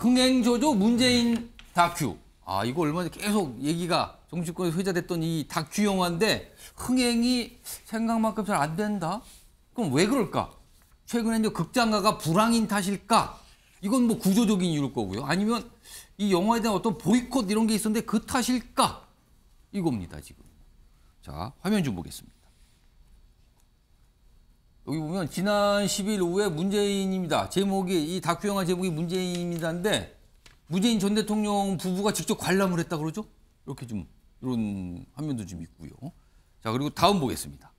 흥행조조 문재인 다큐. 아, 이거 얼마 전에 계속 얘기가 정치권에서 회자됐던 이 다큐 영화인데 흥행이 생각만큼 잘 안 된다? 그럼 왜 그럴까? 최근에 이제 극장가가 불황인 탓일까? 이건 뭐 구조적인 이유일 거고요. 아니면 이 영화에 대한 어떤 보이콧 이런 게 있었는데 그 탓일까? 이겁니다, 지금. 자, 화면 좀 보겠습니다. 여기 보면 지난 10일 오후에 문재인입니다. 제목이, 이 다큐 영화 제목이 문재인입니다인데 문재인 전 대통령 부부가 직접 관람을 했다 그러죠? 이렇게 좀 이런 화면도 좀 있고요. 자, 그리고 다음 보겠습니다.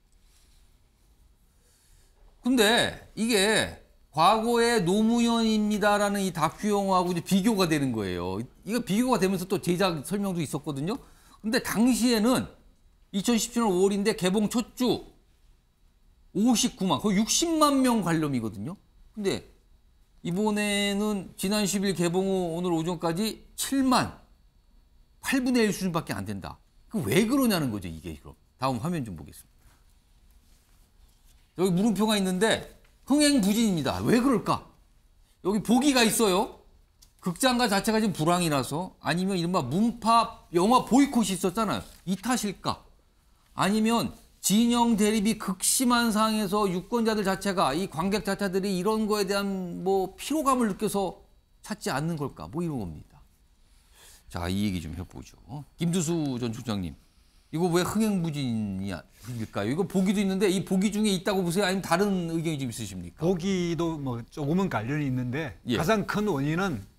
근데 이게 과거의 노무현입니다라는 이 다큐 영화하고 이제 비교가 되는 거예요. 이거 비교가 되면서 또 제작 설명도 있었거든요. 근데 당시에는 2017년 5월인데 개봉 첫 주 59만, 거의 60만 명 관람이거든요. 근데 이번에는 지난 10일 개봉 후 오늘 오전까지 7만, 8분의 1 수준밖에 안 된다. 그럼 왜 그러냐는 거죠, 이게. 그럼 다음 화면 좀 보겠습니다. 여기 물음표가 있는데 흥행부진입니다. 왜 그럴까? 여기 보기가 있어요. 극장가 자체가 지금 불황이라서, 아니면 이른바 문파 영화 보이콧이 있었잖아요. 이 탓일까? 아니면 진영 대립이 극심한 상황에서 유권자들 자체가, 이 관객 자체들이 이런 거에 대한 뭐 피로감을 느껴서 찾지 않는 걸까? 뭐 이런 겁니다. 자, 이 얘기 좀 해보죠. 김두수 전 총장님, 이거 왜 흥행부진일까요? 이거 보기도 있는데 이 보기 중에 있다고 보세요? 아니면 다른 의견이 좀 있으십니까? 보기도 뭐 조금은 관련이 있는데 예. 가장 큰 원인은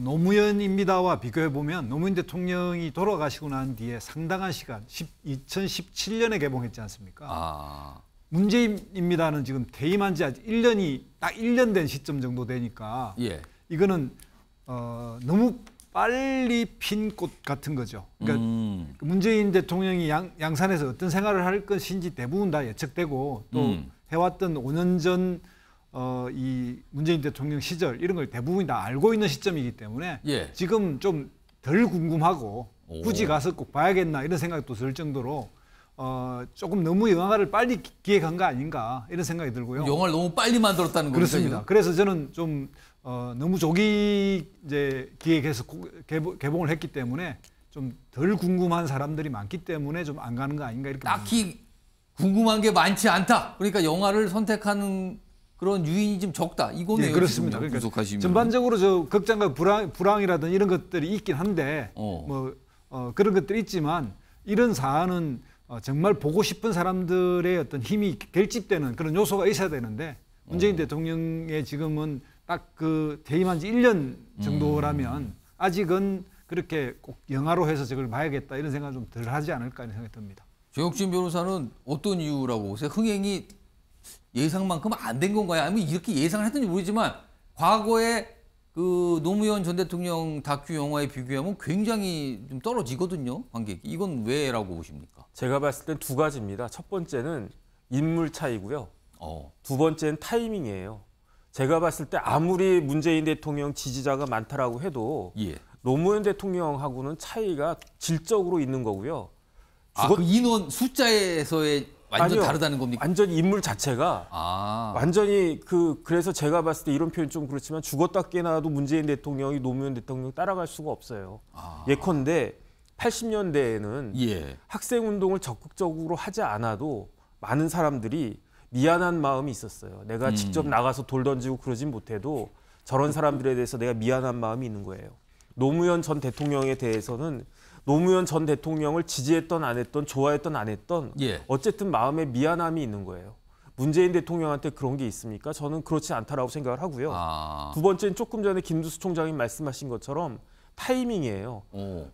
노무현입니다와 비교해 보면 노무현 대통령이 돌아가시고 난 뒤에 상당한 시간, 2017년에 개봉했지 않습니까? 아, 문재인입니다는 지금 퇴임한 지 아직 1년이 딱 1년 된 시점 정도 되니까 예. 이거는 너무 빨리 핀 꽃 같은 거죠. 그러니까 문재인 대통령이 양산에서 어떤 생활을 할 것인지 대부분 다 예측되고 또 해왔던 5년 전 이 문재인 대통령 시절 이런 걸 대부분 다 알고 있는 시점이기 때문에 예. 지금 좀 덜 궁금하고 굳이 가서 꼭 봐야겠나 이런 생각도 들 정도로 조금 너무 영화를 빨리 기획한 거 아닌가 이런 생각이 들고요. 영화를 너무 빨리 만들었다는 거죠. 그렇습니다. 그래서 저는 좀 너무 조기 이제 기획해서 개봉을 했기 때문에 좀 덜 궁금한 사람들이 많기 때문에 좀 안 가는 거 아닌가 이렇게. 딱히 궁금한 게 많지 않다. 그러니까 영화를 선택하는 그런 유인이 좀 적다. 이거네요. 네, 그렇습니다. 그러니까 전반적으로 저 극장가 불황이라든 이런 것들이 있긴 한데 그런 것들이 있지만 이런 사안은 정말 보고 싶은 사람들의 어떤 힘이 결집되는 그런 요소가 있어야 되는데 문재인 대통령의 지금은 딱 그 퇴임한 지 1년 정도라면 아직은 그렇게 꼭 영화로 해서 저걸 봐야겠다 이런 생각은 좀 덜 하지 않을까 이런 생각이 듭니다. 조혁진 변호사는 어떤 이유라고 보세요? 흥행이 예상만큼 안 된 건가요? 아니면 이렇게 예상을 했는지 모르지만 과거에 그 노무현 전 대통령 다큐 영화에 비교하면 굉장히 좀 떨어지거든요, 관객이. 이건 왜라고 보십니까? 제가 봤을 땐 두 가지입니다. 첫 번째는 인물 차이고요. 두 번째는 타이밍이에요. 제가 봤을 때 아무리 문재인 대통령 지지자가 많다라고 해도 예. 노무현 대통령하고는 차이가 질적으로 있는 거고요. 그 인원 숫자에서의 완전 아니요, 다르다는 겁니까? 완전 인물 자체가 완전히 그래서 제가 봤을 때 이런 표현 좀 그렇지만 죽었다 깨나도 문재인 대통령이 노무현 대통령 따라갈 수가 없어요. 예컨대 80년대에는 예. 학생 운동을 적극적으로 하지 않아도 많은 사람들이 미안한 마음이 있었어요. 내가 직접 나가서 돌 던지고 그러진 못해도 저런 사람들에 대해서 내가 미안한 마음이 있는 거예요. 노무현 전 대통령에 대해서는 노무현 전 대통령을 지지했던 안 했던 좋아했던 안 했던 어쨌든 마음에 미안함이 있는 거예요. 문재인 대통령한테 그런 게 있습니까? 저는 그렇지 않다라고 생각을 하고요. 두 번째는 조금 전에 김두수 총장님 말씀하신 것처럼 타이밍이에요.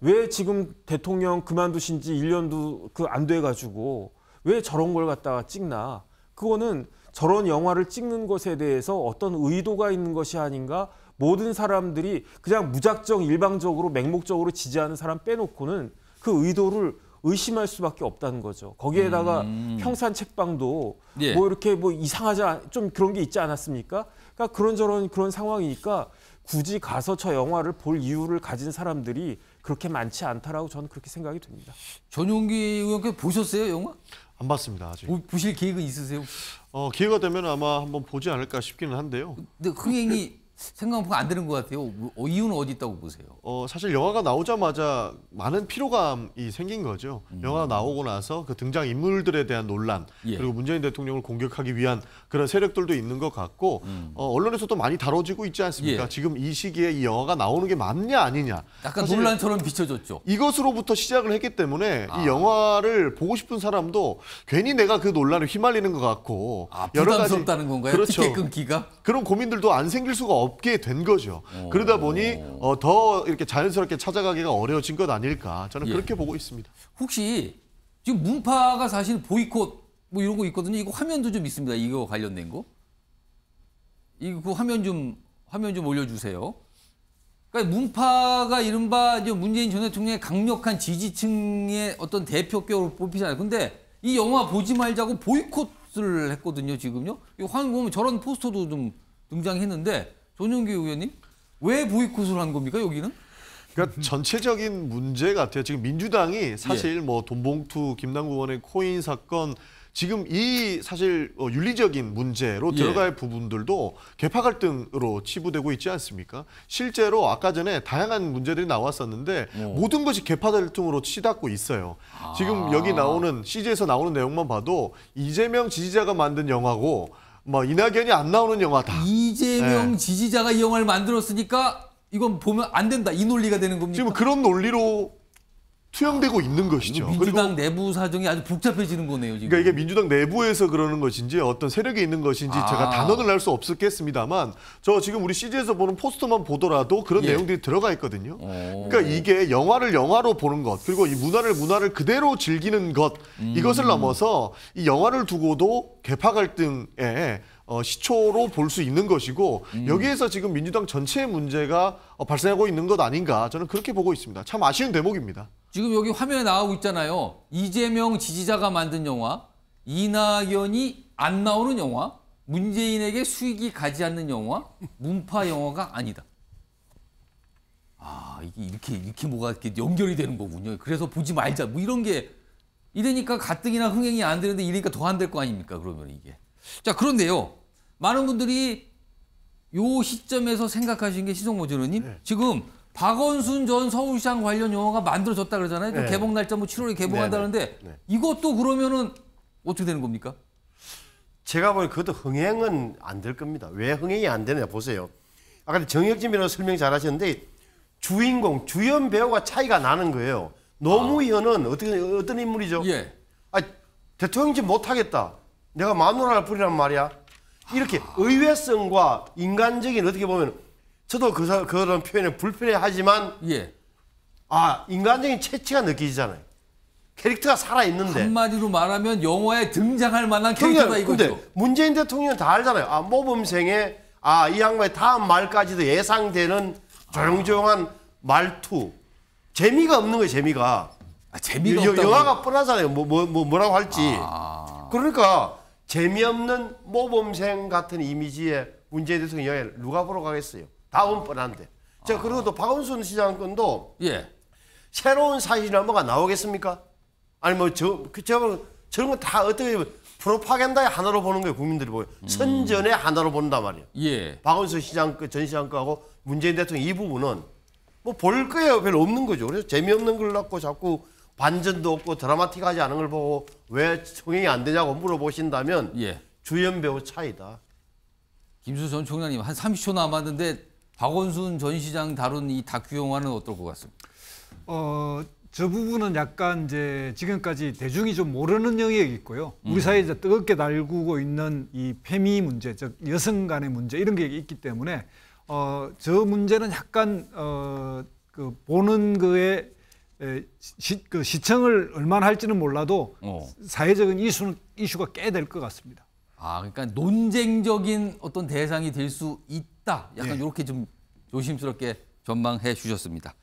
왜 지금 대통령 그만두신 지 1년도 안 돼가지고 왜 저런 걸 갖다가 찍나? 그거는 저런 영화를 찍는 것에 대해서 어떤 의도가 있는 것이 아닌가? 모든 사람들이 그냥 무작정 일방적으로 맹목적으로 지지하는 사람 빼놓고는 그 의도를 의심할 수밖에 없다는 거죠. 거기에다가 평산 책방도 뭐 이렇게 뭐 이상하지 좀 그런 게 있지 않았습니까? 그러니까 그런저런 그런 상황이니까 굳이 가서 저 영화를 볼 이유를 가진 사람들이 그렇게 많지 않다라고 저는 그렇게 생각이 듭니다. 전용기 의원께서 보셨어요, 영화? 안 봤습니다, 아직. 보실 계획은 있으세요? 기회가 되면 아마 한번 보지 않을까 싶기는 한데요. 근데 흥행이 생각보다 안 되는 것 같아요. 이유는 어디 있다고 보세요? 사실 영화가 나오자마자 많은 피로감이 생긴 거죠. 영화가 나오고 나서 그 등장 인물들에 대한 논란, 예. 그리고 문재인 대통령을 공격하기 위한 그런 세력들도 있는 것 같고 언론에서도 많이 다뤄지고 있지 않습니까? 예. 지금 이 시기에 이 영화가 나오는 게 맞냐 아니냐. 약간 사실 논란처럼 비춰졌죠. 이것으로부터 시작을 했기 때문에 이 영화를 보고 싶은 사람도 괜히 내가 그 논란에 휘말리는 것 같고 여러 가지 부담스럽다는 건가요? 그렇죠. 티켓 끊기가? 그런 고민들도 안 생길 수가 없게 된 거죠. 그러다 보니 더 이렇게 자연스럽게 찾아가기가 어려워진 것 아닐까 저는 예. 그렇게 보고 있습니다. 혹시 지금 문파가 사실 보이콧 뭐 이런 거 있거든요. 이거 화면도 좀 있습니다. 이거 관련된 거. 이거 화면 좀 올려주세요. 그러니까 문파가 이른바 이제 문재인 전 대통령의 강력한 지지층의 어떤 대표격으로 뽑히잖아요. 근데 이 영화 보지 말자고 보이콧을 했거든요. 지금요. 이 화면 보면 저런 포스터도 좀 등장했는데 전용기 의원님 왜 보이콧을 한 겁니까 여기는? 그러니까 전체적인 문제 같아요. 지금 민주당이 사실 뭐 돈봉투, 김남국 의원의 코인 사건 지금 이 사실 윤리적인 문제로 들어갈 부분들도 개파 갈등으로 치부되고 있지 않습니까? 실제로 아까 전에 다양한 문제들이 나왔었는데 모든 것이 개파 갈등으로 치닫고 있어요. 지금 여기 나오는 CG에서 나오는 내용만 봐도 이재명 지지자가 만든 영화고 뭐 이낙연이 안 나오는 영화다. 이재명 지지자가 이 영화를 만들었으니까 이건 보면 안 된다. 이 논리가 되는 겁니까? 지금 그런 논리로 투영되고 있는 것이죠. 민주당 내부 사정이 아주 복잡해지는 거네요. 지금. 그러니까 이게 민주당 내부에서 그러는 것인지 어떤 세력이 있는 것인지 제가 단언을 할 수 없었겠습니다만 저 지금 우리 CG에서 보는 포스터만 보더라도 그런 내용들이 들어가 있거든요. 그러니까 이게 영화를 영화로 보는 것 그리고 이 문화를 그대로 즐기는 것 이것을 넘어서 이 영화를 두고도 개파 갈등에 시초로 볼 수 있는 것이고 여기에서 지금 민주당 전체의 문제가 발생하고 있는 것 아닌가 저는 그렇게 보고 있습니다. 참 아쉬운 대목입니다. 지금 여기 화면에 나오고 있잖아요. 이재명 지지자가 만든 영화, 이낙연이 안 나오는 영화, 문재인에게 수익이 가지 않는 영화, 문파 영화가 아니다. 이게 이렇게 뭐가 이렇게 연결이 되는 거군요. 그래서 보지 말자. 뭐 이런 게 이러니까 가뜩이나 흥행이 안 되는데 이러니까 더 안 될 거 아닙니까? 그러면 이게. 자, 그런데요. 많은 분들이 요 시점에서 생각하신 게 시성모 전원님 지금 박원순 전 서울시장 관련 영화가 만들어졌다 그러잖아요. 그 개봉 날짜 뭐 7월에 개봉한다는데 이것도 그러면은 어떻게 되는 겁니까? 제가 보기엔 그것도 흥행은 안 될 겁니다. 왜 흥행이 안 되느냐 보세요. 아까 정혁진 변호사 설명 잘하셨는데 주연 배우가 차이가 나는 거예요. 노무현은 어떤 인물이죠? 예. 대통령직 못하겠다. 내가 마누라를 부리란 말이야. 이렇게 의외성과 인간적인 어떻게 보면 저도 그런 표현에 불편해하지만 인간적인 체취가 느껴지잖아요. 캐릭터가 살아있는데. 한마디로 말하면 영화에 등장할 만한 캐릭터다 이거죠. 근데 문재인 대통령은 다 알잖아요. 모범생의 이 양반의 다음 말까지도 예상되는 조용조용한 말투. 재미가 없는 거예요. 재미가. 재미가 없다고. 영화가 뻔하잖아요. 뭐라고 할지. 그러니까 재미없는 모범생 같은 이미지의 문재인 대통령 영화를 누가 보러 가겠어요. 다음 뻔한데. 자, 그리고 또 박원순 시장 건도 새로운 사실이나 뭐가 나오겠습니까? 아니 저런 건 다 어떻게 보면 프로파간다의 하나로 보는 거예요. 국민들이 보여. 선전의 하나로 본단 말이에요. 박원순 시장 전 시장 거하고 문재인 대통령 이 부분은 뭐 볼 거예요. 별로 없는 거죠. 그래서 재미없는 걸 갖고 자꾸 반전도 없고 드라마틱하지 않은 걸 보고 왜 흥행이 안 되냐고 물어보신다면 주연 배우 차이다. 김수 전 총장님 한 30초 남았는데 박원순 전 시장 다룬 이 다큐 영화는 어떨 것 같습니까? 저 부분은 약간 이제 지금까지 대중이 좀 모르는 영역이 있고요. 우리 사회에 이제 뜨겁게 달구고 있는 이 페미 문제, 즉 여성 간의 문제 이런 게 있기 때문에 저 문제는 약간 그 보는 거에 그 시청을 얼마나 할지는 몰라도 사회적인 이슈가 꽤 될 것 같습니다. 그러니까 논쟁적인 어떤 대상이 될 수 있다. 약간 이렇게 좀 조심스럽게 전망해 주셨습니다.